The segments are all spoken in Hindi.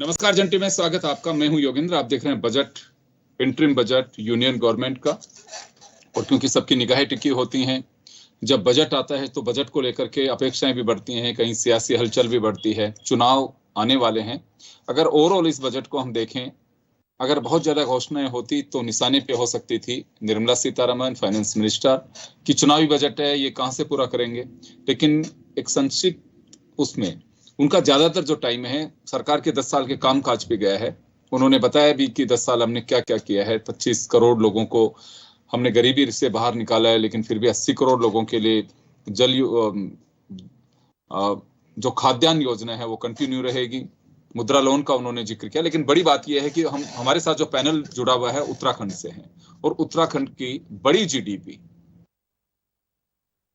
नमस्कार जंटी में स्वागत आपका। मैं हूं योगेंद्र। आप देख रहे हैं budget, interim budget union government का। और क्योंकि सबकी निगाहें टिकी होती हैं, जब बजट आता है तो बजट को लेकर के अपेक्षाएं भी बढ़ती हैं, कहीं सियासी हलचल भी बढ़ती है। चुनाव आने वाले हैं। अगर ओवरऑल इस बजट को हम देखें, अगर बहुत ज्यादा घोषणाएं होती तो निशाने पे हो सकती थी निर्मला सीतारमण, फाइनेंस मिनिस्टर, कि चुनावी बजट है, ये कहां से पूरा करेंगे। लेकिन एक संक्षिप्त उसमें उनका ज्यादातर जो टाइम है सरकार के 10 साल के कामकाज पे गया है। उन्होंने बताया भी कि 10 साल हमने क्या क्या किया है। 25 करोड़ लोगों को हमने गरीबी से बाहर निकाला है, लेकिन फिर भी 80 करोड़ लोगों के लिए जल जो खाद्यान्न योजना है वो कंटिन्यू रहेगी। मुद्रा लोन का उन्होंने जिक्र किया। लेकिन बड़ी बात यह है कि हमारे साथ जो पैनल जुड़ा हुआ है उत्तराखंड से है, और उत्तराखंड की बड़ी जीडीपी,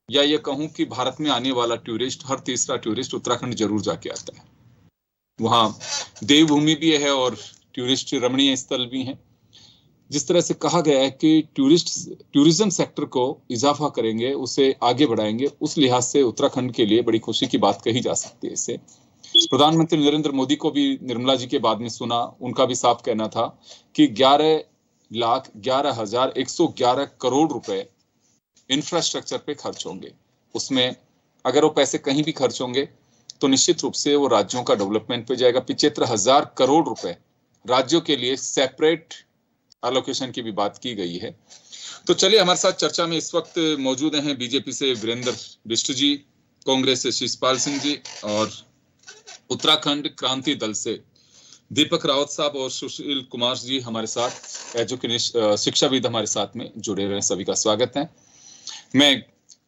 या ये कहूं कि भारत में आने वाला टूरिस्ट, हर तीसरा टूरिस्ट उत्तराखंड जरूर जाके आता है। वहां देवभूमि भी है और टूरिस्ट रमणीय स्थल भी हैं। जिस तरह से कहा गया है कि टूरिज्म सेक्टर को इजाफा करेंगे, उसे आगे बढ़ाएंगे, उस लिहाज से उत्तराखंड के लिए बड़ी खुशी की बात कही जा सकती है। इससे प्रधानमंत्री नरेंद्र मोदी को भी निर्मला जी के बाद में सुना, उनका भी साफ कहना था कि 11,11,111 करोड़ रुपए इंफ्रास्ट्रक्चर पे खर्च होंगे। उसमें अगर वो पैसे कहीं भी खर्च होंगे तो निश्चित रूप से वो राज्यों का डेवलपमेंट पे जाएगा। 75,000 करोड़ रुपए राज्यों के लिए सेपरेट एलोकेशन की भी बात की गई है। तो चलिए, हमारे साथ चर्चा में इस वक्त मौजूद हैं बीजेपी से वीरेंद्र बिष्ट जी, कांग्रेस से शिषपाल सिंह जी, और उत्तराखंड क्रांति दल से दीपक रावत साहब और सुशील कुमार जी हमारे साथ एजुकेशन शिक्षाविद हमारे साथ में जुड़े हुए हैं। सभी का स्वागत है। मैं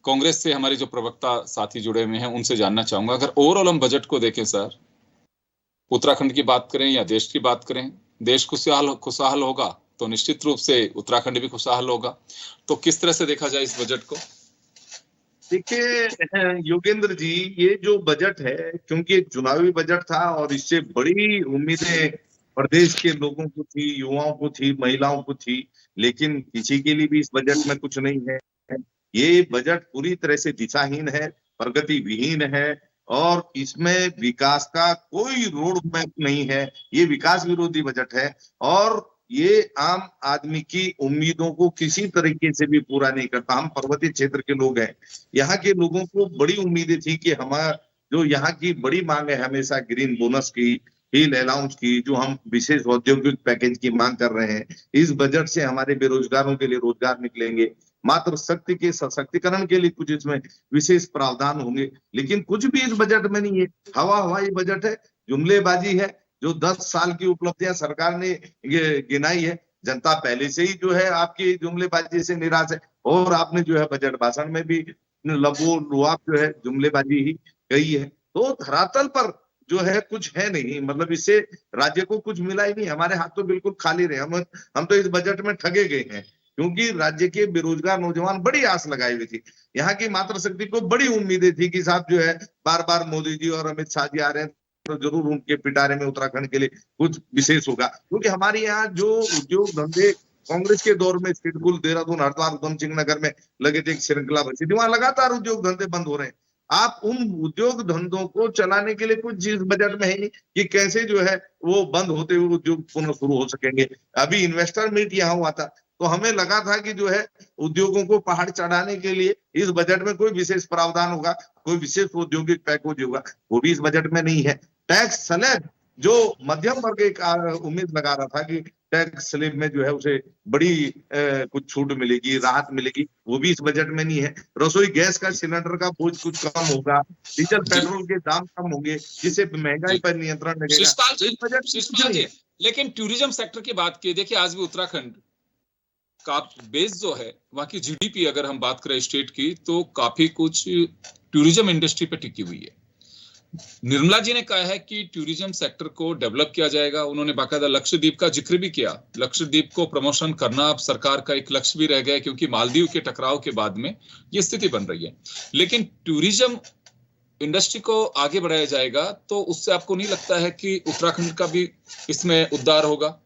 कांग्रेस से हमारे जो प्रवक्ता साथी जुड़े हुए हैं उनसे जानना चाहूंगा, अगर ओवरऑल हम बजट को देखें सर, उत्तराखंड की बात करें या देश की बात करें, देश खुशहाल होगा तो निश्चित रूप से उत्तराखंड भी खुशहाल होगा। तो किस तरह से देखा जाए इस बजट को? देखिए योगेंद्र जी, ये जो बजट है, क्योंकि एक चुनावी बजट था और इससे बड़ी उम्मीदें प्रदेश के लोगों को थी, युवाओं को थी, महिलाओं को थी, लेकिन किसी के लिए भी इस बजट में कुछ नहीं है। ये बजट पूरी तरह से दिशाहीन है, प्रगति विहीन है, और इसमें विकास का कोई रोड मैप नहीं है। ये विकास विरोधी बजट है और ये आम आदमी की उम्मीदों को किसी तरीके से भी पूरा नहीं करता। हम पर्वतीय क्षेत्र के लोग हैं, यहाँ के लोगों को बड़ी उम्मीदें थी कि हमारा जो यहाँ की बड़ी मांग है हमेशा ग्रीन बोनस की, हिल अलाउंस की, जो हम विशेष औद्योगिक पैकेज की मांग कर रहे हैं, इस बजट से हमारे बेरोजगारों के लिए रोजगार निकलेंगे। मात्र शक्ति के सशक्तिकरण के लिए कुछ इसमें विशेष प्रावधान होंगे, लेकिन कुछ भी इस बजट में नहीं है। हवाई बजट है, जुमलेबाजी है। जो 10 साल की उपलब्धियां सरकार ने गिनाई है, जनता पहले से ही जो है आपकी जुमलेबाजी से निराश है, और आपने जो है बजट भाषण में भी लबो-लुआब जो है जुमलेबाजी ही कही है। तो धरातल पर जो है कुछ है नहीं, मतलब इससे राज्य को कुछ मिला ही नहीं। हमारे हाथ तो बिल्कुल खाली रहे। हम तो इस बजट में ठगे गए हैं, क्योंकि राज्य के बेरोजगार नौजवान बड़ी आस लगाई हुई थी। यहाँ की मातृशक्ति को बड़ी उम्मीदें थी कि साहब जो है बार बार मोदी जी और अमित शाह जी आ रहे हैं तो जरूर उनके पिटारे में उत्तराखंड के लिए कुछ विशेष होगा। क्योंकि हमारे यहाँ जो उद्योग धंधे कांग्रेस के दौर में सिडकुल, देहरादून, हरिद्वार, उधम सिंह नगर में लगे थे, एक श्रृंखला बची थी, वहां लगातार उद्योग धंधे बंद हो रहे हैं। आप उन उद्योग धंधों को चलाने के लिए कुछ इस बजट में है नहीं कि कैसे जो है वो बंद होते हुए उद्योग पुनः शुरू हो सकेंगे। अभी इन्वेस्टर मीट यहाँ हुआ था, तो हमें लगा था कि जो है उद्योगों को पहाड़ चढ़ाने के लिए इस बजट में कोई विशेष प्रावधान होगा, कोई विशेष औद्योगिक पैकेज होगा, वो भी इस बजट में नहीं है। टैक्स स्लैब, जो मध्यम वर्ग एक उम्मीद लगा रहा था कि टैक्स स्लैब में जो है उसे बड़ी कुछ छूट मिलेगी, राहत मिलेगी, वो भी इस बजट में नहीं है। रसोई गैस का सिलेंडर का बोझ कुछ कम होगा, डीजल पेट्रोल के दाम कम होंगे, जिससे महंगाई पर नियंत्रण लगेगा। लेकिन टूरिज्म सेक्टर की बात की, देखिए आज भी उत्तराखंड का बेस जो है, वहां की जीडीपी अगर हम बात करें स्टेट की, तो काफी कुछ टूरिज्म इंडस्ट्री पे टिकी हुई है। निर्मला जी ने कहा है कि टूरिज्म सेक्टर को डेवलप किया जाएगा। उन्होंने बाकायदा लक्षद्वीप का जिक्र भी किया। लक्षद्वीप को प्रमोशन करना अब सरकार का एक लक्ष्य भी रह गया, क्योंकि मालदीव के टकराव के बाद में ये स्थिति बन रही है। लेकिन टूरिज्म इंडस्ट्री को आगे बढ़ाया जाएगा तो उससे आपको नहीं लगता है कि उत्तराखंड का भी इसमें उद्धार होगा?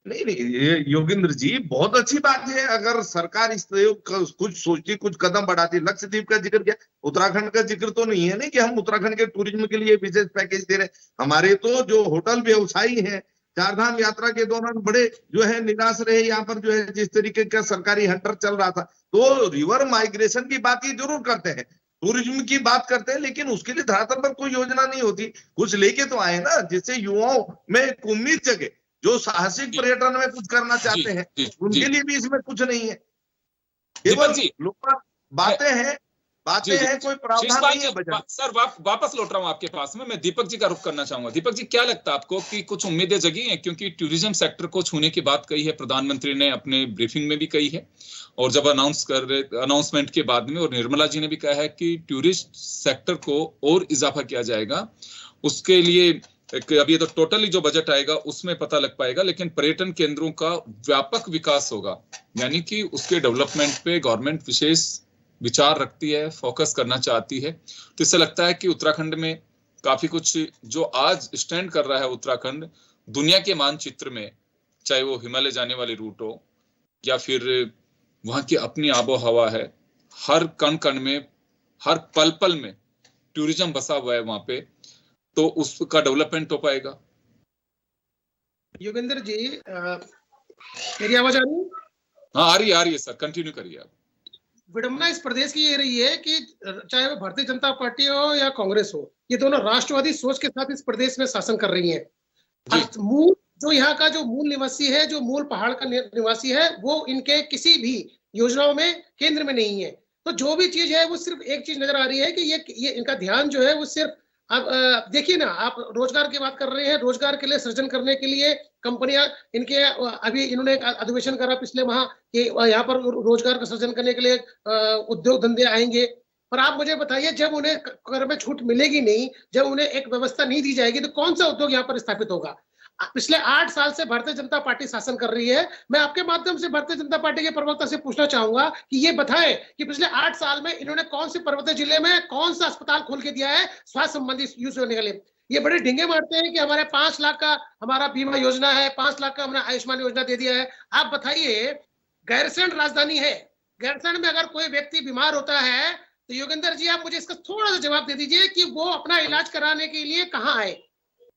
नहीं, ये योगेंद्र जी बहुत अच्छी बात है। अगर सरकार इस तरह कुछ सोचती, कुछ कदम बढ़ाती। लक्षद्वीप का जिक्र किया, उत्तराखंड का जिक्र तो नहीं है ना कि हम उत्तराखंड के टूरिज्म के लिए विशेष पैकेज दे रहे हैं। हमारे तो जो होटल व्यवसायी हैं, चारधाम यात्रा के दौरान बड़े जो है निराश रहे यहाँ पर, जो है जिस तरीके का सरकारी हंटर चल रहा था। तो रिवर माइग्रेशन की बात ये जरूर करते हैं, टूरिज्म की बात करते हैं, लेकिन उसके लिए धरातल पर कोई योजना नहीं होती। कुछ लेके तो आए ना, जिससे युवाओं में एक उम्मीद जगे, जो साहसिक पर्यटन में कुछ करना चाहते हैं, उनके लिए भी इसमें कुछ नहीं है। केवल लोग बातें हैं, कोई प्रावधान नहीं है बजट। सर वापस लौट रहा हूं आपके पास में, मैं दीपक जी का रुख करना चाहूंगा। दीपक जी, क्या लगता है आपको कि कुछ उम्मीदें जगी हैं? क्योंकि टूरिज्म सेक्टर को छूने की बात कही है, प्रधानमंत्री ने अपने ब्रीफिंग में भी कही है, और जब अनाउंसमेंट के बाद में, और निर्मला जी ने भी कहा है कि टूरिस्ट सेक्टर को और इजाफा किया जाएगा। उसके लिए अभी ये तो टोटली जो बजट आएगा उसमें पता लग पाएगा, लेकिन पर्यटन केंद्रों का व्यापक विकास होगा, यानी कि उसके डेवलपमेंट पे गवर्नमेंट विशेष विचार रखती है, फोकस करना चाहती है। तो इससे लगता है कि उत्तराखंड में काफी कुछ जो आज स्टैंड कर रहा है उत्तराखंड दुनिया के मानचित्र में, चाहे वो हिमालय जाने वाली रूट हो या फिर वहां की अपनी आबो हवा है, हर कण कण में, हर पल पल में टूरिज्म बसा हुआ है वहां पे, तो उसका डेवलपमेंट हो पाएगा। योगेंद्र जी, मेरी आवाज आ रही है? हाँ, आ रही है सर, कंटिन्यू करिए आप। विडंबना इस प्रदेश की ये रही है कि चाहे वो भारतीय जनता पार्टी हो या कांग्रेस हो, ये दोनों राष्ट्रवादी सोच के साथ इस प्रदेश में शासन कर रही है। मूल जो यहाँ का जो मूल निवासी है, जो मूल पहाड़ का निवासी है, वो इनके किसी भी योजनाओं में केंद्र में नहीं है। तो जो भी चीज है वो सिर्फ एक चीज नजर आ रही है कि ये इनका ध्यान जो है वो सिर्फ, अब देखिए ना, आप रोजगार की बात कर रहे हैं, रोजगार के लिए सृजन करने के लिए कंपनियां इनके, अभी इन्होंने एक अधिवेशन करा पिछले माह कि यहाँ पर रोजगार का सृजन करने के लिए उद्योग धंधे आएंगे। पर आप मुझे बताइए, जब उन्हें कर में छूट मिलेगी नहीं, जब उन्हें एक व्यवस्था नहीं दी जाएगी, तो कौन सा उद्योग यहाँ पर स्थापित होगा? पिछले 8 साल से भारतीय जनता पार्टी शासन कर रही है। मैं आपके माध्यम से भारतीय जनता पार्टी के प्रवक्ता से पूछना चाहूंगा कि ये बताएं कि पिछले 8 साल में इन्होंने कौन से पर्वतीय जिले में कौन सा अस्पताल खोल के दिया है स्वास्थ्य संबंधी यूज होने के लिए। ये बड़े ढिंगे मारते हैं कि हमारे 5 लाख का हमारा बीमा योजना है, 5 लाख का हमने आयुष्मान योजना दे दिया है। आप बताइए, गैरसैंण राजधानी है, गैरसैंण में अगर कोई व्यक्ति बीमार होता है तो योगेंद्र जी आप मुझे इसका थोड़ा सा जवाब दे दीजिए कि वो अपना इलाज कराने के लिए कहाँ आए?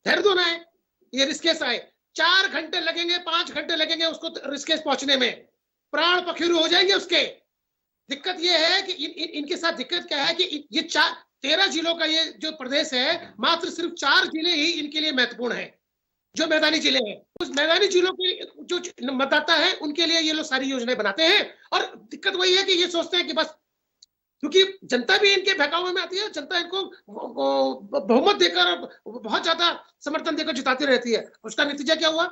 देहरादून आए, ये ऋषिकेश आए, 4 घंटे लगेंगे, 5 घंटे लगेंगे उसको ऋषिकेश पहुंचने में, प्राण पखेरु हो जाएंगे उसके। दिक्कत ये है कि इनके साथ दिक्कत क्या है कि ये 13 जिलों का ये जो प्रदेश है, मात्र सिर्फ 4 जिले ही इनके लिए महत्वपूर्ण है, जो मैदानी जिले हैं। उस मैदानी जिलों के जो मतदाता है उनके लिए ये लोग सारी योजनाएं बनाते हैं। और दिक्कत वही है कि ये सोचते हैं कि बस, क्योंकि जनता भी इनके बहकावे में आती है, जनता इनको बहुमत देकर, बहुत ज्यादा समर्थन देकर जिताती रहती है। उसका नतीजा क्या हुआ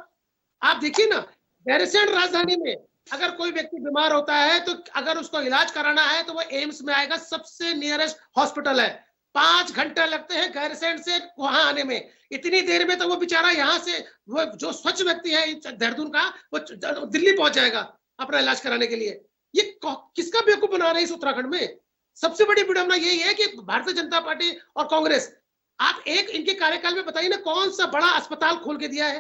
आप देखिए ना। गैरसैंण राजधानी में अगर कोई व्यक्ति बीमार होता है तो अगर उसको इलाज कराना है तो वो एम्स में आएगा, सबसे नियरेस्ट हॉस्पिटल है। 5 घंटे लगते हैं गैरसैंण से वहां आने में। इतनी देर में तो वो बेचारा यहाँ से, वो जो स्वच्छ व्यक्ति है देहरादून का, वो दिल्ली पहुंच जाएगा अपना इलाज कराने के लिए। ये किसका बेवकूफ बना रहे हैं इस उत्तराखंड में? सबसे बड़ी विडंबना यही है कि भारतीय जनता पार्टी और कांग्रेस, आप एक इनके कार्यकाल में बताइए ना, कौन सा बड़ा अस्पताल खोल के दिया है,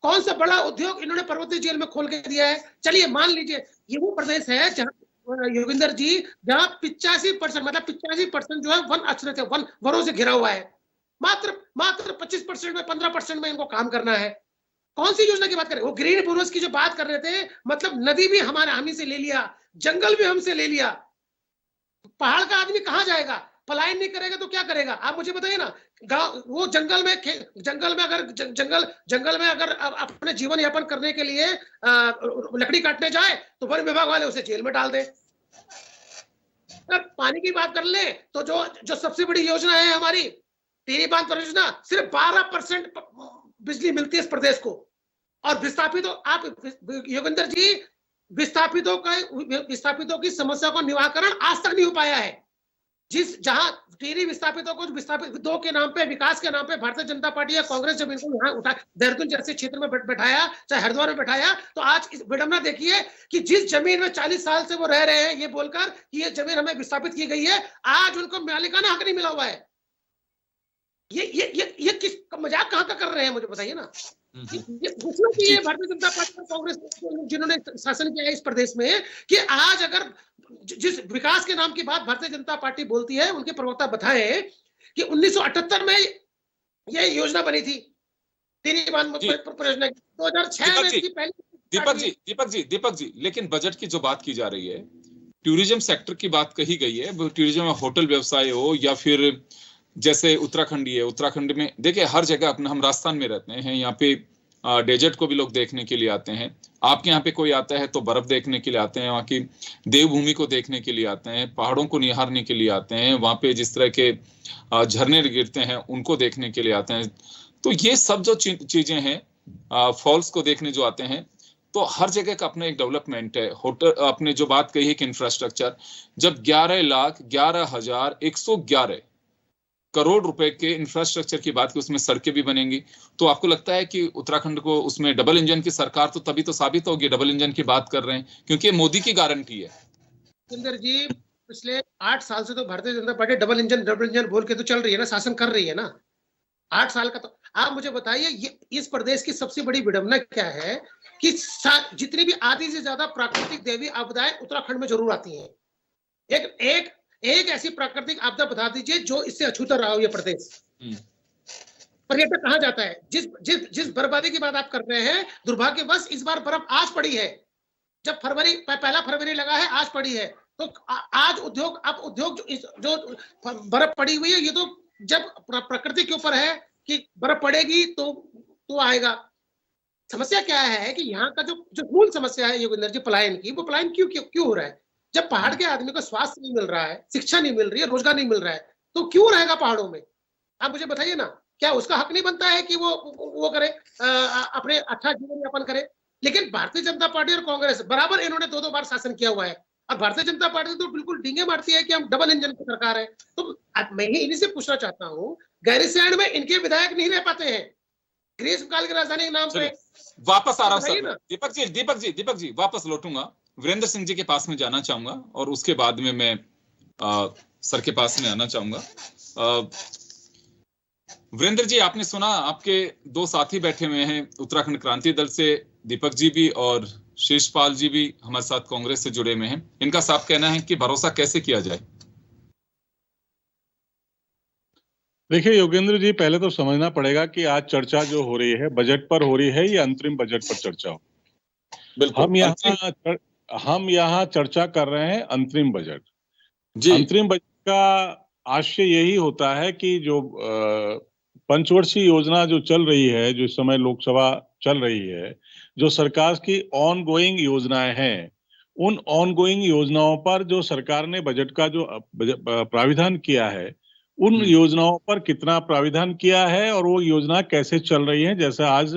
कौन सा बड़ा उद्योग इन्होंने पर्वतीय जेल में खोल के दिया है? चलिए मान लीजिए ये वो प्रदेश है जहां योगेंद्र जी, जहां 85% मतलब 85% जो है वन आश्रित है, वनों से घिरा हुआ है। मात्र 25% में, 15% में इनको काम करना है। कौन सी योजना की बात करें? वो ग्रीन बोनस की जो बात कर रहे थे, मतलब नदी भी हम से ले लिया, जंगल भी हमसे ले लिया। पहाड़ का आदमी कहां जाएगा? पलायन नहीं करेगा तो क्या करेगा? आप मुझे बताइए ना। गांव, वो जंगल में अगर अपने जीवन यापन करने के लिए लकड़ी काटने जाए तो वन विभाग वाले उसे जेल में डाल दे। पानी की बात कर ले तो जो सबसे बड़ी योजना है हमारी टिहरी बांध परियोजना, सिर्फ 12% बिजली मिलती है इस प्रदेश को। और विस्थापितों, आप योगेंद्र जी, विस्थापितों की समस्या का निवारण आज तक नहीं हो पाया है। जहां टिहरी विस्थापितों को विस्थापितों के नाम पे, विकास के नाम पे भारतीय जनता पार्टी या कांग्रेस जब इनको यहाँ उठा, देहरादून जैसे क्षेत्र में बैठाया, चाहे हरिद्वार में बैठाया, तो आज इस विडंबना देखिए कि जिस जमीन में 40 साल से वो रह रहे हैं ये बोलकर कि ये जमीन हमें विस्थापित की गई है, आज उनको मालिकाना हक नहीं मिला हुआ है। ये किस मजाक कहाँ का कर रहे हैं मुझे बताइए ना। ये घोषणा की है भारतीय जनता पार्टी और कांग्रेस जिन्होंने शासन किया है इस प्रदेश में, कि आज अगर जिस विकास के नाम की बात भारतीय जनता पार्टी बोलती है, उनके प्रवक्ता बताए कि 1978 में यह योजना बनी थी, तीन परियोजना 2006 में इसकी पहली। दीपक जी, लेकिन बजट की जो बात की जा रही है, टूरिज्म सेक्टर की बात कही गई है, टूरिज्म में होटल व्यवसाय हो या फिर जैसे उत्तराखंड है, उत्तराखंड में देखिए हर जगह अपना, हम राजस्थान में रहते हैं, यहाँ पे डेजर्ट को भी लोग देखने के लिए आते हैं, आपके यहाँ पे कोई आता है तो बर्फ देखने के लिए आते हैं, वहाँ की देवभूमि को देखने के लिए आते हैं, पहाड़ों को निहारने के लिए आते हैं, वहाँ पे जिस तरह के झरने गिरते हैं उनको देखने के लिए आते हैं। तो ये सब जो चीजें हैं, फॉल्स को देखने जो आते हैं, तो हर जगह का अपना एक डेवलपमेंट है। होटल आपने जो बात कही है कि इंफ्रास्ट्रक्चर, जब 11,11,111 करोड़ रुपए के इंफ्रास्ट्रक्चर की बात की, उसमें सड़कें भी बनेंगी, तो आपको लगता है कि उत्तराखंड को उसमें डबल इंजन की सरकार तो तभी तो साबित होगी, डबल इंजन की बात कर रहे हैं क्योंकि मोदी की गारंटी है। सुंदर जी, पिछले 8 साल से तो Bharatiya Janata party double engine बोल के तो चल रही है ना, शासन कर रही है ना 8 साल का। तो आप मुझे बताइए, ये इस प्रदेश की सबसे बड़ी विडंबना क्या है कि जितनी भी आधी से ज्यादा प्राकृतिक दैवीय आपदाएं उत्तराखंड में जरूर आती हैं। एक ऐसी प्राकृतिक आपदा बता दीजिए जो इससे अछूता रहा हो ये प्रदेश। पर्यटक कहाँ जाता है? जिस बर्बादी की बात आप कर रहे हैं, दुर्भाग्यवश इस बार बर्फ आज पड़ी है, जब पहला फरवरी लगा है, आज पड़ी है। तो आज उद्योग जो बर्फ पड़ी हुई है, ये तो जब प्रकृति के ऊपर है कि बर्फ पड़ेगी तो आएगा। समस्या क्या है कि यहाँ का जो मूल समस्या है योगेंद्र जी, पलायन की, वो पलायन क्यों हो रहा है? जब पहाड़ के आदमी को स्वास्थ्य नहीं मिल रहा है, शिक्षा नहीं मिल रही है, रोजगार नहीं मिल रहा है, तो क्यों रहेगा पहाड़ों में? आप मुझे बताइए ना, क्या उसका हक नहीं बनता है कि वो करे, अपने अच्छा जीवन यापन करे? लेकिन भारतीय जनता पार्टी और कांग्रेस बराबर इन्होंने 2-2 बार शासन किया हुआ है, और भारतीय जनता पार्टी तो बिल्कुल डींगे मारती है कि हम डबल इंजन की सरकार है। तो मैं इन्हीं से पूछना चाहता हूँ, गैरसैंण में इनके विधायक नहीं रह पाते हैं ग्रीष्मकाल की राजधानी के नाम पे। वापस आ रहा हूं सर, दीपक जी वापस लौटूंगा, वीरेंद्र सिंह जी के पास में जाना चाहूंगा और उसके बाद में मैं सर के पास में आना चाहूंगा। वीरेंद्र जी, आपने सुना, आपके 2 साथी बैठे हुए हैं उत्तराखंड क्रांति दल से, दीपक जी भी और शीर्षपाल जी भी हमारे साथ कांग्रेस से जुड़े हुए हैं। इनका साफ कहना है कि भरोसा कैसे किया जाए। देखिए योगेंद्र जी, पहले तो समझना पड़ेगा कि आज चर्चा जो हो रही है बजट पर हो रही है या अंतरिम बजट पर चर्चा हो। हम यहाँ चर्चा कर रहे हैं अंतरिम बजट जी। अंतरिम बजट का आशय यही होता है कि जो पंचवर्षीय योजना जो चल रही है, जो इस समय लोकसभा चल रही है, जो सरकार की ऑन गोइंग योजनाएं हैं, उन ऑन गोइंग योजनाओं पर जो सरकार ने बजट का जो प्राविधान किया है, उन योजनाओं पर कितना प्राविधान किया है और वो योजना कैसे चल रही है। जैसे आज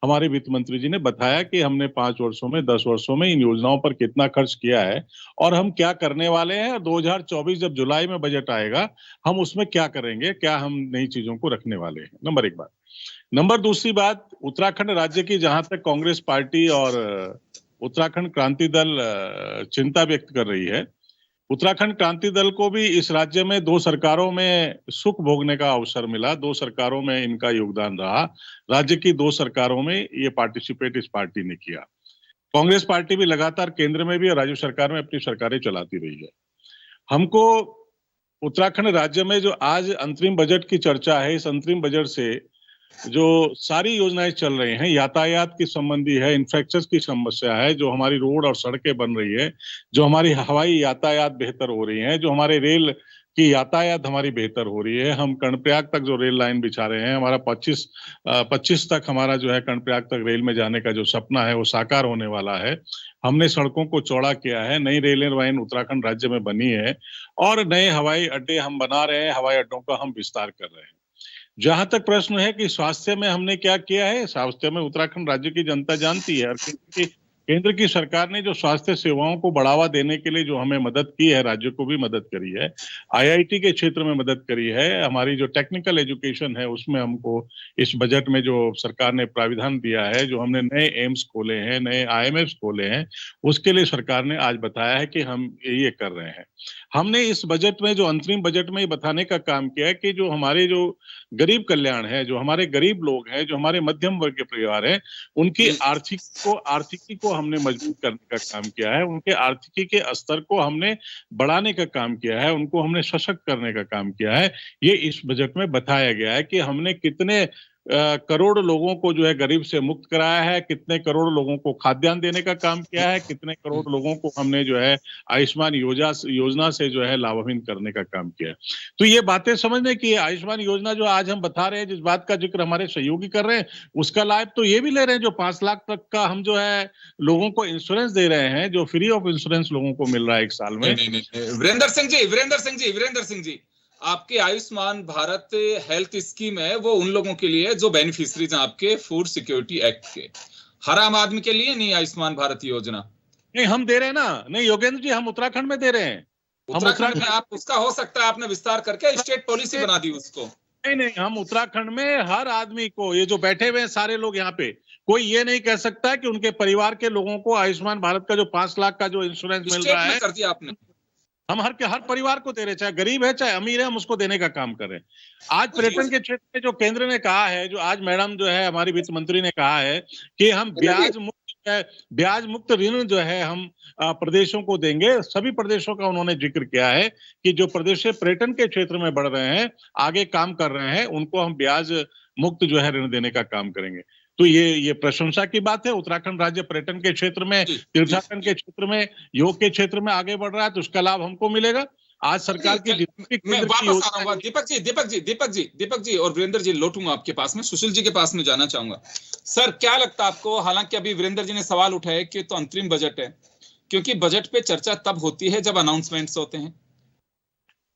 हमारे वित्त मंत्री जी ने बताया कि हमने 5 वर्षों में 10 वर्षों में इन योजनाओं पर कितना खर्च किया है और हम क्या करने वाले हैं। 2024 जब जुलाई में बजट आएगा, हम उसमें क्या करेंगे, क्या हम नई चीजों को रखने वाले हैं। नंबर 1 बात। नंबर दूसरी बात, उत्तराखंड राज्य की जहां तक कांग्रेस पार्टी और उत्तराखंड क्रांति दल चिंता व्यक्त कर रही है, उत्तराखंड क्रांति दल को भी इस राज्य में 2 सरकारों में सुख भोगने का अवसर मिला, 2 सरकारों में इनका योगदान रहा। राज्य की 2 सरकारों में ये पार्टिसिपेट इस पार्टी ने किया। कांग्रेस पार्टी भी लगातार केंद्र में भी और राज्य सरकार में अपनी सरकारें चलाती रही है। हमको उत्तराखंड राज्य में जो आज अंतरिम बजट की चर्चा है, इस अंतरिम बजट से जो सारी योजनाएं चल रही हैं, यातायात की संबंधी है, इंफ्रास्ट्रक्चर की समस्या है, जो हमारी रोड और सड़कें बन रही है, जो हमारी हवाई यातायात बेहतर हो रही है, जो हमारे रेल की यातायात हमारी बेहतर हो रही है। हम कर्णप्रयाग तक जो रेल लाइन बिछा रहे हैं, हमारा 25 तक हमारा जो है कर्णप्रयाग तक रेल में जाने का जो सपना है वो साकार होने वाला है। हमने सड़कों को चौड़ा किया है, नई रेल लाइन उत्तराखंड राज्य में बनी है और नए हवाई अड्डे हम बना रहे हैं, हवाई अड्डों का हम विस्तार कर रहे हैं। जहां तक प्रश्न है कि स्वास्थ्य में हमने क्या किया है, स्वास्थ्य में उत्तराखंड राज्य की जनता जानती है और केंद्र की सरकार ने जो स्वास्थ्य सेवाओं को बढ़ावा देने के लिए जो हमें मदद की है, राज्य को भी मदद करी है, आईआईटी के क्षेत्र में मदद करी है, हमारी जो टेक्निकल एजुकेशन है उसमें हमको इस बजट में जो सरकार ने प्राविधान दिया है, जो हमने नए एम्स खोले हैं, नए आईएमएस खोले हैं, उसके लिए सरकार ने आज बताया है कि हम ये कर रहे हैं। हमने इस बजट में जो अंतरिम बजट में ये बताने का काम किया है कि जो हमारे जो गरीब कल्याण है, जो हमारे गरीब लोग हैं, जो हमारे मध्यम वर्ग के परिवार हैं, उनकी आर्थिकी को हमने मजबूत करने का काम किया है, उनके आर्थिकी के स्तर को हमने बढ़ाने का काम किया है, उनको हमने सशक्त करने का काम किया है। ये इस बजट में बताया गया है कि हमने कितने करोड़ लोगों को जो है गरीब से मुक्त कराया है, कितने करोड़ लोगों को खाद्यान्न देने का काम किया है, कितने करोड़ लोगों को हमने जो है आयुष्मान योजना से जो है लाभान्वित करने का काम किया है। तो ये बातें समझने की, आयुष्मान योजना जो आज हम बता रहे हैं, जिस बात का जिक्र हमारे सहयोगी कर रहे हैं, उसका लाभ तो ये भी ले रहे हैं जो 5 लाख तक का हम जो है लोगों को इंश्योरेंस दे रहे हैं, जो फ्री ऑफ इंश्योरेंस लोगों को मिल रहा है 1 साल में। वीरेंद्र सिंह जी, आपके आयुष्मान भारत हेल्थ स्कीम है वो उन लोगों के लिए जो बेनिफिशरीज हैं आपके फूड सिक्योरिटी एक्ट के, हर आम आदमी के लिए नहीं आयुष्मान भारत योजना। नहीं, हम दे रहे हैं ना। नहीं योगेंद्र जी, हम उत्तराखंड में दे रहे हैं। उत्तराखंड में आप, उसका हो सकता है आपने विस्तार करके स्टेट पॉलिसी बना दी उसको। नहीं, हम उत्तराखंड में हर आदमी को, ये जो बैठे हुए हैं सारे लोग यहाँ पे, कोई ये नहीं कह सकता कि उनके परिवार के लोगों को आयुष्मान भारत का जो 5 लाख का जो इंश्योरेंस मिल रहा है, कर दिया आपने। हम हर परिवार को दे रहे, चाहे गरीब है चाहे अमीर है, हम उसको देने का काम कर रहे हैं। आज पर्यटन के क्षेत्र में जो केंद्र ने कहा है, जो आज मैडम जो है हमारी वित्त मंत्री ने कहा है कि हम ब्याज मुक्त ऋण जो है हम प्रदेशों को देंगे। सभी प्रदेशों का उन्होंने जिक्र किया है कि जो प्रदेश पर्यटन के क्षेत्र में बढ़ रहे हैं, आगे काम कर रहे हैं, उनको हम ब्याज मुक्त जो है ऋण देने का काम करेंगे। तो ये प्रशंसा की बात है। उत्तराखंड राज्य पर्यटन के क्षेत्र में, तीर्थाटन के क्षेत्र में, योग के क्षेत्र में आगे बढ़ रहा है, तो उसका लाभ हमको मिलेगा। आज सरकार की मैं वापस आ रहा हूँ दीपक जी और वीरेंद्र जी, लौटूंगा आपके पास में, सुशील जी के पास में जाना चाहूंगा। सर, क्या लगता है आपको, हालांकि अभी वीरेंद्र जी ने सवाल उठाया कि तो अंतरिम बजट है, क्योंकि बजट पे चर्चा तब होती है जब अनाउंसमेंट्स होते हैं।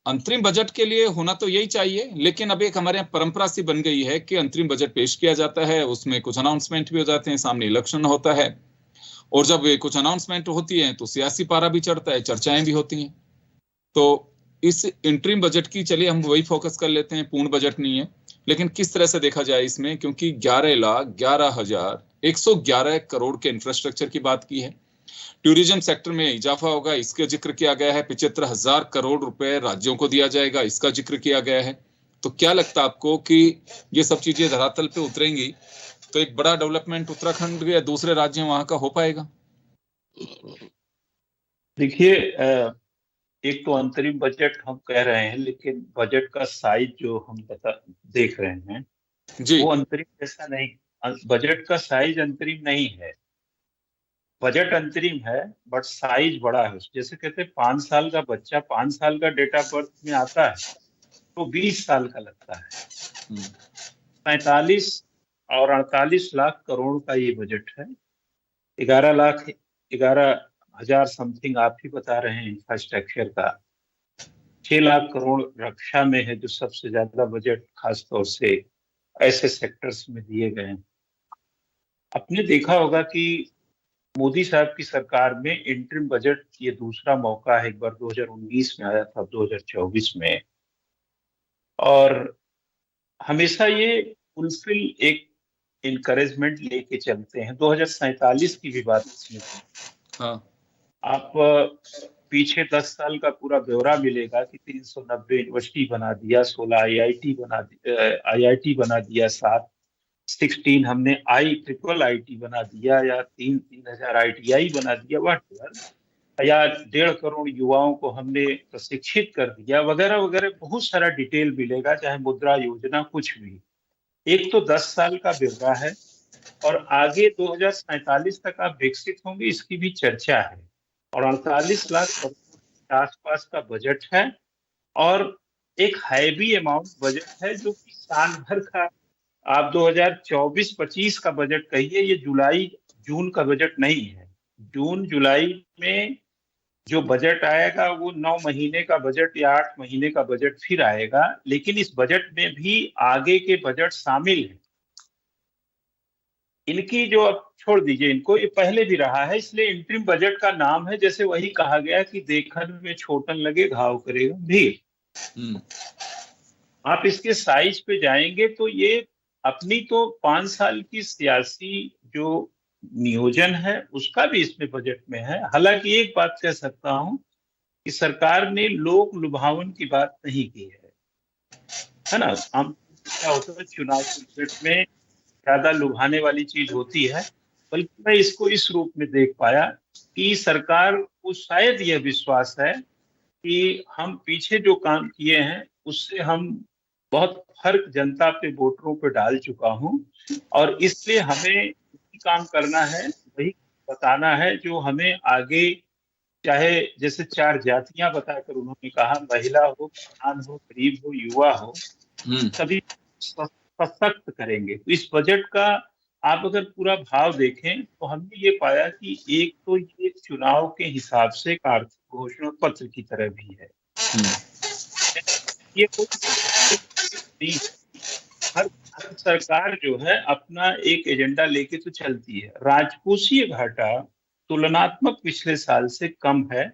अंतरिम बजट के लिए होना तो यही चाहिए, लेकिन अब एक हमारे यहाँ परंपरा सी बन गई है कि अंतरिम बजट पेश किया जाता है, उसमें कुछ अनाउंसमेंट भी हो जाते हैं, सामने इलेक्शन होता है, और जब कुछ अनाउंसमेंट होती है तो सियासी पारा भी चढ़ता है, चर्चाएं भी होती हैं। तो इस इंटरिम बजट की, चलिए हम वही फोकस कर लेते हैं, पूर्ण बजट नहीं है, लेकिन किस तरह से देखा जाए इसमें, क्योंकि 11,11,111 करोड़ के इंफ्रास्ट्रक्चर की बात की है। टूरिज्म सेक्टर में इजाफा होगा, इसका जिक्र किया गया है। 75,000 करोड़ रुपए राज्यों को दिया जाएगा, इसका जिक्र किया गया है। तो क्या लगता है आपको कि ये सब चीजें धरातल पे उतरेंगी तो एक बड़ा डेवलपमेंट उत्तराखंड या दूसरे राज्यों वहां का हो पाएगा? देखिए, एक तो अंतरिम बजट हम कह रहे हैं, लेकिन बजट का साइज जो हम देख रहे हैं जी, वो अंतरिम जैसा नहीं। बजट का साइज अंतरिम नहीं है, बजट अंतरिम है, बट साइज बड़ा है। जैसे कहते हैं 5 साल का बच्चा 5 साल का डेट ऑफ बर्थ में आता है तो 20 साल का लगता है। 47 और 48 लाख करोड़ का ये बजट है। 11,11,000 समथिंग आप ही बता रहे हैं इंफ्रास्ट्रक्चर का। 6 लाख करोड़ रक्षा में है, जो सबसे ज्यादा बजट खासतौर से ऐसे सेक्टर्स में दिए गए हैं। आपने देखा होगा कि मोदी साहब की सरकार में इंटरिम बजट ये दूसरा मौका है। एक बार 2019 में आया था, 2024 में, और हमेशा ये फुलफिल एक इनकरेजमेंट लेके चलते हैं। 2047 की भी बात इसमें हाँ। आप पीछे 10 साल का पूरा ब्यौरा मिलेगा कि 390 यूनिवर्सिटी बना दिया, 16 आईआईटी बना दिया, 16 हमने IIIT बना दिया, या 3,000 ITI बना दिया, या 1.5 करोड़ युवाओं को हमने प्रशिक्षित कर दिया, वगैरह वगैरह। बहुत सारा डिटेल मिलेगा, चाहे मुद्रा योजना, कुछ भी। एक तो 10 साल का ब्यौरा है, और आगे 2047 तक आप विकसित होंगे, इसकी भी चर्चा है। और 48 लाख करोड़ के आसपास का बजट है, और एक हैवी अमाउंट बजट है, जो कि साल भर का, आप 2024-25 का बजट कहिए, ये जुलाई-जून का बजट नहीं है। जून-जुलाई में जो बजट आएगा वो 9 महीने का बजट या 8 महीने का बजट फिर आएगा, लेकिन इस बजट में भी आगे के बजट शामिल हैं। इनकी जो, अब छोड़ दीजिए इनको, ये पहले भी रहा है, इसलिए इंटरिम बजट का नाम है, जैसे वही कहा गया कि देखन में छोटन लगे घाव करेगा भीड़। आप इसके साइज पे जाएंगे तो ये अपनी तो 5 साल की सियासी जो नियोजन है उसका भी इसमें बजट में है। हालांकि एक बात कह सकता हूं कि सरकार ने लोक लुभावन की बात नहीं की है ना। हम क्या होता है चुनाव के बजट में ज्यादा लुभाने वाली चीज होती है, बल्कि मैं इसको इस रूप में देख पाया कि सरकार को शायद यह विश्वास है कि हम पीछे जो काम किए हैं उससे हम बहुत फर्क जनता पे, वोटरों पे डाल चुका हूं, और इसलिए हमें वही काम करना है, वही बताना है जो हमें आगे, चाहे जैसे 4 जातियां बताकर उन्होंने कहा, महिला हो, किसान हो, गरीब हो, युवा हो, सभी सशक्त करेंगे। तो इस बजट का आप अगर पूरा भाव देखें तो हमने ये पाया कि एक तो ये चुनाव के हिसाब से एक आर्थिक घोषणा पत्र की तरह भी है। ये हर सरकार जो है अपना एक एजेंडा लेके तो चलती है। राजकोषीय घाटा तुलनात्मक पिछले साल से कम है,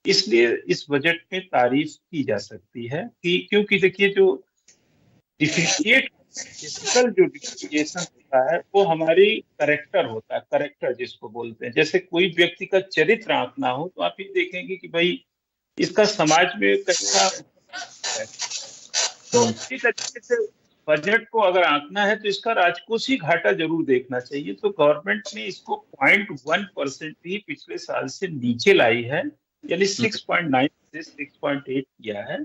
इसलिए इस बजट में तारीफ की जा सकती है कि, क्योंकि देखिए जो डिफिशिएशन होता है वो हमारी करेक्टर होता है, करेक्टर जिसको बोलते हैं। जैसे कोई व्यक्ति का चरित्र आंकना हो तो आप ये देखेंगे कि भाई इसका समाज में कैसा है। तो इसी तरीके से बजट को अगर आंकना है तो इसका राजकोषीय घाटा जरूर देखना चाहिए। तो गवर्नमेंट ने इसको 0.1% ही पिछले साल से नीचे लाई है, यानी 6.9 से 6.8 किया है।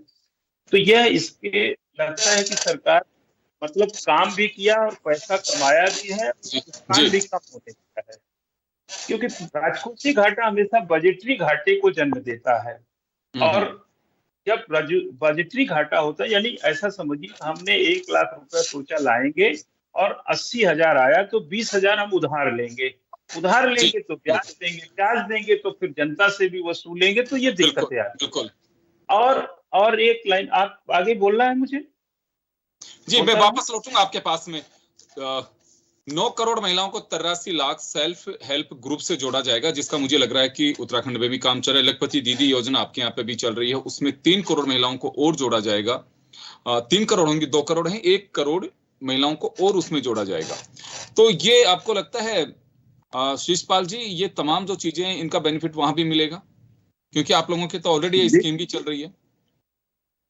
तो यह इसके लगता है कि सरकार मतलब काम भी किया और पैसा कमाया भी है, नुकसान भी कम होने का है, क्योंकि राजकोषीय घाटा हमेशा बजटरी घाटे को जन्म देता है। और जब बजटरी घाटा होता है, यानी ऐसा समझिए हमने 1 लाख रुपया सोचा लाएंगे और 80,000 आया तो 20,000 हम उधार लेंगे तो ब्याज देंगे तो फिर जनता से भी वसूलेंगे, तो ये दिक्कतें आती हैं। और एक लाइन आप आगे बोलना है मुझे जी, मैं वापस लौटूंगा आपके पास में। 9 करोड़ महिलाओं को 83 लाख सेल्फ हेल्प ग्रुप से जोड़ा जाएगा, जिसका मुझे लग रहा है कि उत्तराखंड में भी काम चल रहा है। लखपति दीदी योजना आपके यहाँ पे भी चल रही है, उसमें 3 करोड़ महिलाओं को और जोड़ा जाएगा। 3 करोड़ होंगी, 2 करोड़ हैं, 1 करोड़ महिलाओं को और उसमें जोड़ा जाएगा। तो ये आपको लगता है शीशपाल जी, ये तमाम जो चीजें इनका बेनिफिट वहां भी मिलेगा, क्योंकि आप लोगों की तो ऑलरेडी ये स्कीम भी चल रही है।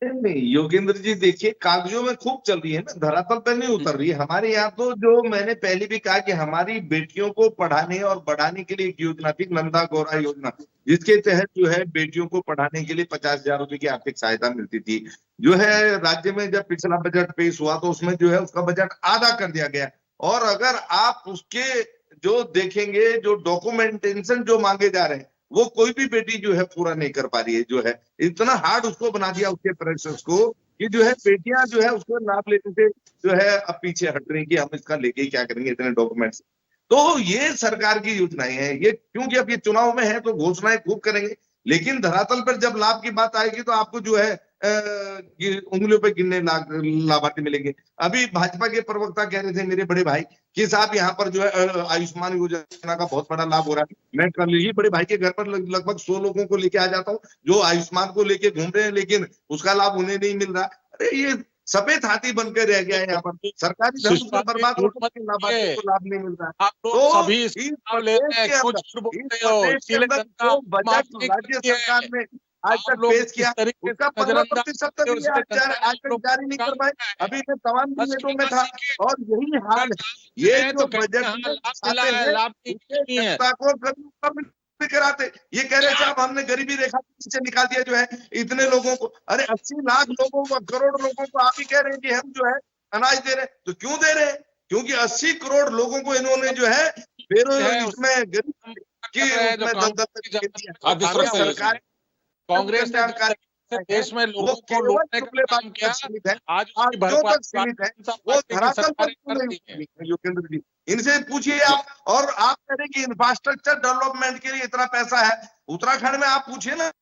नहीं योगेंद्र जी, देखिए कागजों में खूब चल रही है ना, धरातल पर नहीं उतर रही है। हमारे यहाँ तो जो मैंने पहले भी कहा कि हमारी बेटियों को पढ़ाने और बढ़ाने के लिए एक योजना थी, नंदा गौरा योजना, जिसके तहत जो है बेटियों को पढ़ाने के लिए 50,000 रुपए की आर्थिक सहायता मिलती थी। जो है राज्य में जब पिछला बजट पेश हुआ तो उसमें जो है उसका बजट आधा कर दिया गया। और अगर आप उसके जो देखेंगे, जो डॉक्यूमेंटेशन जो मांगे जा रहे हैं वो कोई भी बेटी जो है पूरा नहीं कर पा रही है। जो है इतना हार्ड उसको बना दिया उसके प्रोसेस को कि जो है बेटियां जो है उसको लाभ लेने से जो है अब पीछे हट रही कि हम इसका लेके क्या करेंगे इतने डॉक्यूमेंट्स। तो ये सरकार की योजनाएं हैं ये, क्योंकि अब ये चुनाव में है तो घोषणाएं खूब करेंगे, लेकिन धरातल पर जब लाभ की बात आएगी तो आपको जो है उंगलियों पे गिनने लाभार्थी मिलेंगे। अभी भाजपा के प्रवक्ता कह रहे थे मेरे बड़े भाई कि साहब यहाँ पर जो है आयुष्मान योजना का बहुत बड़ा लाभ हो रहा है। मैं कल ही बड़े भाई के घर पर लगभग 100 लोगों को लेके आ जाता हूँ जो आयुष्मान को लेके घूम रहे हैं, लेकिन उसका लाभ उन्हें नहीं मिल रहा। अरे ये सफेद हाथी बनकर रह गया है यहाँ पर, सरकारी धन से बर्बाद हो चुका है, लाभार्थी को लाभ नहीं मिल रहा। तो बजट राज्य सरकार ने आज तक पेश किया उसका 15% आज तक जारी नहीं कर पाए। अभी मैं तमाम जिलों में था और यही हाल है। ये जो बजट कराते ये कह रहे साहब हमने गरीबी रेखा से निकाल दिया जो है इतने लोगों को। अरे 80 लाख लोगों को, करोड़ लोगों को आप ही कह रहे हैं कि हम जो है अनाज दे रहे हैं। तो क्यों दे रहे हैं? क्योंकि 80 करोड़ लोगों को इन्होंने जो है इसमें गरीब सरकार कांग्रेस देश में लोगों को लूटने का काम किया, आज जो तक सीमित है वो धरातल पर योगेंद्र जी इनसे पूछिए आप। और आप कह रहे कि इंफ्रास्ट्रक्चर डेवलपमेंट के लिए इतना पैसा है उत्तराखंड में, आप पूछिए ना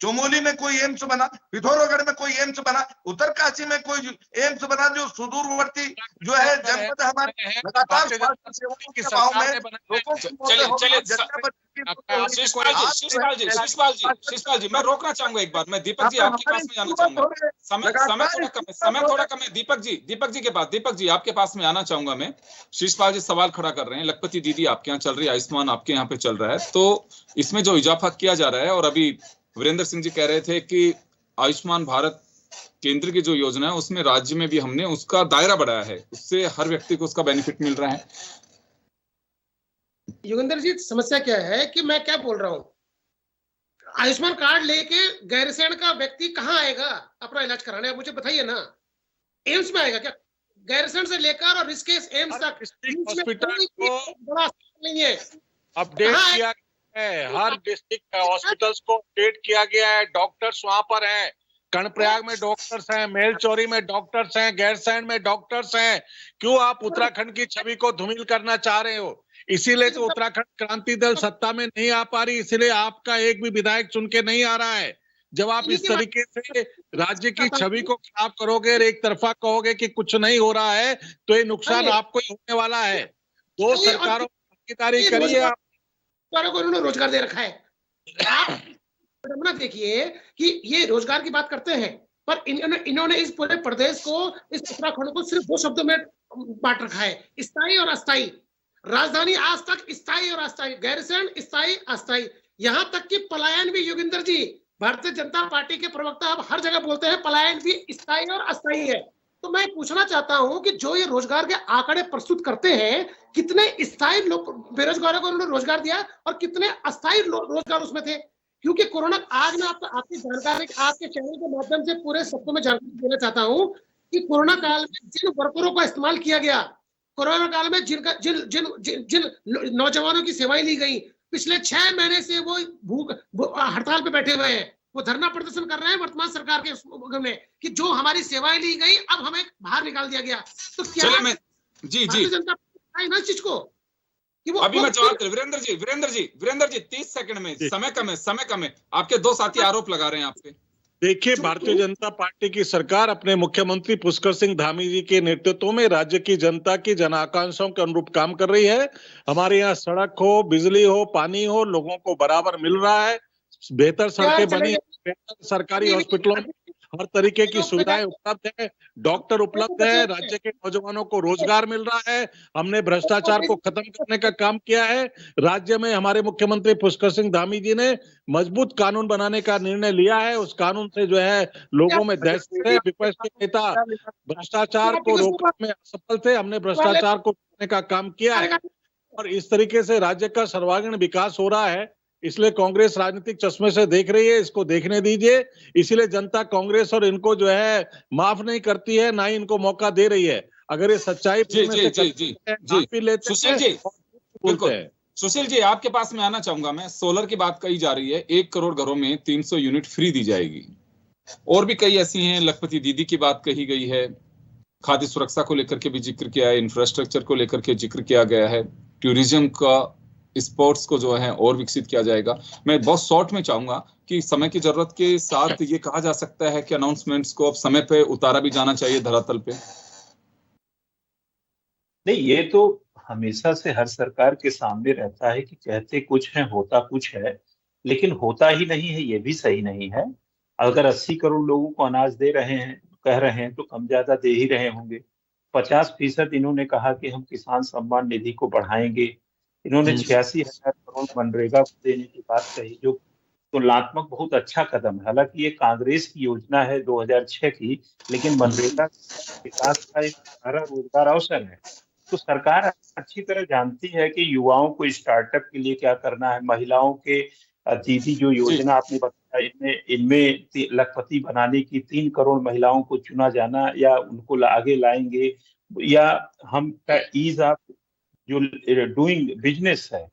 चमोली में कोई एम्स बना, पिथौरागढ़ में कोई एम्स बना, उत्तरकाशी में कोई एम्स बना, जो सुदूरवर्ती जो है जनपद हमारे लगातार स्वास्थ्य सेवाओं के अभाव में लोगों शिषपाल जी मैं रोकना चाहूंगा एक बार, मैं दीपक जी आपके पास में आना चाहूंगा, समय थोड़ा कम है। दीपक जी के पास, दीपक जी आपके पास में आना चाहूंगा मैं। शिषपाल जी सवाल खड़ा कर रहे हैं, लखपति दीदी आपके यहाँ चल रही है, आयुष्मान आपके यहाँ पे चल रहा है, तो इसमें जो इजाफा किया जा रहा है, और अभी वीरेंद्र सिंह जी कह रहे थे कि आयुष्मान भारत केंद्र की जो योजना है उसमें राज्य में भी हमने उसका दायरा बढ़ाया है, उससे हर व्यक्ति को उसका बेनिफिट मिल रहा है। योगेंद्र जी समस्या क्या है कि मैं क्या बोल रहा हूँ, आयुष्मान कार्ड लेके गैरसैंण का व्यक्ति कहाँ आएगा अपना इलाज कराने, आप मुझे बताइए ना। एम्स में आएगा क्या? गैरसैंण से लेकर और ऋषिकेश एम्स तक हॉस्पिटल को बड़ा नहीं है, अपडेट किया है, हर डिस्ट्रिक्ट हॉस्पिटल्स को अपडेट किया गया है, डॉक्टर्स वहां पर हैं, कर्णप्रयाग में डॉक्टर्स हैं, मेलचौरी में डॉक्टर्स हैं, गैरसैंण में डॉक्टर्स हैं। क्यों आप उत्तराखंड की छवि को धूमिल करना चाह रहे हो? इसीलिए तो उत्तराखंड क्रांति दल सत्ता में नहीं आ पा रही, इसीलिए आपका एक भी विधायक चुन के नहीं आ रहा है। जब आप इस तरीके से राज्य की छवि को खराब करोगे और एक तरफा कहोगे कि कुछ नहीं हो रहा है, तो ये नुकसान आपको ही होने वाला है। दो सरकारों की भागीदारी करिए आप, को उन्होंने रोजगार दे रखा है। आप देखिए कि ये रोजगार की बात करते हैं, पर इन्होंने इस पूरे प्रदेश को, इस उत्तराखंड को सिर्फ दो शब्दों में बांट रखा है, स्थायी और अस्थायी। राजधानी आज तक स्थायी और अस्थायी, गैरसैंण स्थायी अस्थायी, यहाँ तक कि पलायन भी, योगेंद्र जी भारतीय जनता पार्टी के प्रवक्ता अब हर जगह बोलते हैं पलायन भी स्थायी और अस्थायी है। तो मैं पूछना चाहता हूं कि जो ये रोजगार के आंकड़े प्रस्तुत करते हैं, कितने स्थायी लोग बेरोजगारों को उन्होंने रोजगार दिया और कितने अस्थायी रोजगार उसमें थे? क्योंकि कोरोना, आज मैं आपकी जानकारी आपके चैनल के माध्यम से पूरे सबको मैं जानकारी देना चाहता हूं कि कोरोना काल में जिन वर्करों का इस्तेमाल किया गया, कोरोना काल में जिन नौजवानों की सेवाएं ली गई, पिछले 6 महीने से वो हड़ताल पे बैठे हुए हैं, वो धरना प्रदर्शन कर रहे हैं वर्तमान सरकार के में कि जो हमारी सेवाएं ली गई अब हमें बाहर निकाल दिया गया। तो क्या जी जनता ना इस चीज को कि वो अभी मैं जवाब दे, वीरेंद्र जी 30 सेकंड में, समय कम है, आपके दो साथी आरोप लगा रहे हैं आप पे। देखिए, भारतीय जनता पार्टी की सरकार अपने मुख्यमंत्री पुष्कर सिंह धामी जी के नेतृत्व में राज्य की जनता की जन आकांक्षाओं के अनुरूप काम कर रही है। हमारे यहाँ सड़क हो, बिजली हो, पानी हो, लोगों को बराबर मिल रहा है, बेहतर सड़कें बनी, बेहतर सरकारी हॉस्पिटलों में हर तरीके की सुविधाएं उपलब्ध है, डॉक्टर उपलब्ध है, राज्य के नौजवानों को रोजगार मिल रहा है। हमने भ्रष्टाचार को खत्म करने का काम किया है। राज्य में हमारे मुख्यमंत्री पुष्कर सिंह धामी जी ने मजबूत कानून बनाने का निर्णय लिया है। उस कानून से जो है लोगों में दहशत है। विपक्ष के नेता भ्रष्टाचार को रोकने में असफल थे, हमने भ्रष्टाचार को रोकने का काम किया है और इस तरीके से राज्य का सर्वांगीण विकास हो रहा है। इसलिए कांग्रेस राजनीतिक चश्मे से देख रही है, इसको देखने दीजिए। इसीलिए जनता कांग्रेस और इनको जो है माफ नहीं करती है, ना ही इनको मौका दे रही है। अगर ये सच्चाई सुशील जी आपके पास में आना चाहूंगा मैं। सोलर की बात कही जा रही है, 1 करोड़ घरों में 300 यूनिट फ्री दी जाएगी, और भी कई ऐसी हैं। लखपति दीदी की बात कही गई है, खाद्य सुरक्षा को लेकर के भी जिक्र किया है, इंफ्रास्ट्रक्चर को लेकर के जिक्र किया गया है, टूरिज्म का, स्पोर्ट्स को जो है और विकसित किया जाएगा। मैं बहुत शॉर्ट में चाहूंगा कि समय की जरूरत के साथ ये कहा जा सकता है कि अनाउंसमेंट्स को अब समय पे उतारा भी जाना चाहिए धरातल पे। नहीं, ये तो हमेशा से हर सरकार के सामने रहता है कि कहते कुछ है, होता कुछ है, लेकिन होता ही नहीं है, ये भी सही नहीं है। अगर 80 करोड़ लोगों को अनाज दे रहे हैं, कह रहे हैं, तो कम ज्यादा दे ही रहे होंगे। 50% इन्होंने कहा कि हम किसान सम्मान निधि को बढ़ाएंगे। इन्होंने 86,000 करोड़ मनरेगा को देने की बात कही, जो तुलनात्मक बहुत अच्छा कदम है। हालांकि ये कांग्रेस की योजना है 2006 की, लेकिन मनरेगा विकास का एक सारा रोजगार अवसर है। तो सरकार अच्छी तरह जानती है कि युवाओं को स्टार्टअप के लिए क्या करना है। महिलाओं के दीदी जो योजना आपने बताया, इनमें लखपति बनाने की 3 करोड़ महिलाओं को चुना जाना, या उनको आगे लाएंगे, या हम ईज ऑफ जो डूइंग बिजनेस है,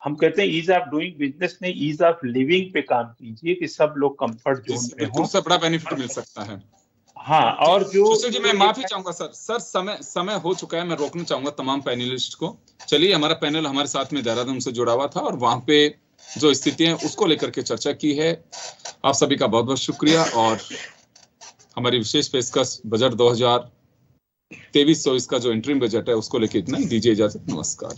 हम कहते हैं ईज ऑफ डूइंग बिजनेस नहीं, ईज ऑफ लिविंग पे काम कीजिए कि सब लोग कंफर्ट जोन में हो, उससे बड़ा बेनिफिट मिल सकता है। हाँ, और जो जी मैं माफी चाहूंगा सर समय हो चुका है, मैं रोकना चाहूंगा तमाम पैनलिस्ट को। चलिए, हमारा पैनल हमारे साथ में देहरादून से जुड़ा हुआ था और वहां पे जो स्थितियां उसको लेकर के चर्चा की है। आप सभी का बहुत बहुत शुक्रिया और हमारी विशेष पेशकश बजट 2023-24 का जो इंटरिम बजट है उसको लेकर इतना ही। दीजिए इजाजत, नमस्कार।